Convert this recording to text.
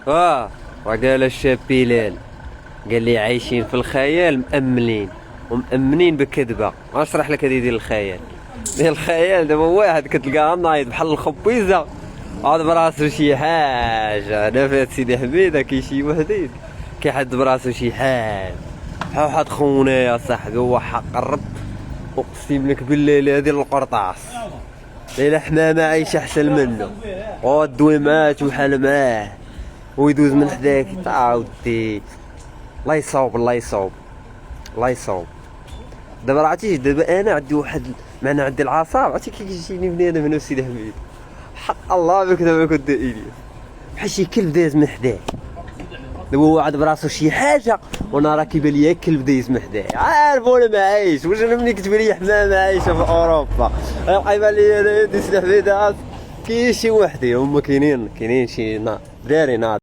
وقال الشاب بلال، قال لي عايشين في الخيال مأملين ومأمنين بكذبة. اشرح لك هذه ديال الخيال. ديال الخيال دابا واحد كتلقاه نايض بحال الخبيزة عاد براسو شي حاجة. انا فات سيدي حميدة كاين شي وحدين كيحد براسو شي حاجة بحال واحد خونا يا صاحبي. هو حق الرب اقسم لك بالله هذه القرطاس ليلة حمامة عايشة احسن منه. والدويمات وحال معاه ويدوز من حداك تا ودي. الله يصاوب الله يصاوب الله يصاوب. دابا راه عرفتي دابا انا عندي واحد معنا عندي العصاب عرفتي كيجيني بنادم هنا في سيدي حميد حق الله بك دابا كنت دائري بحال شي كلب داز من حداه. دابا هو عاد براسو شي حاجه وانا راه كيبان ليا كلب دايز من حداه. عارف وانا ما عايش واش انا ملي كتبان لي حمامه عايشه في اوروبا كيبان لي انا سيدي حميد كاين شي وحدين هما كاينين شي دراري ناض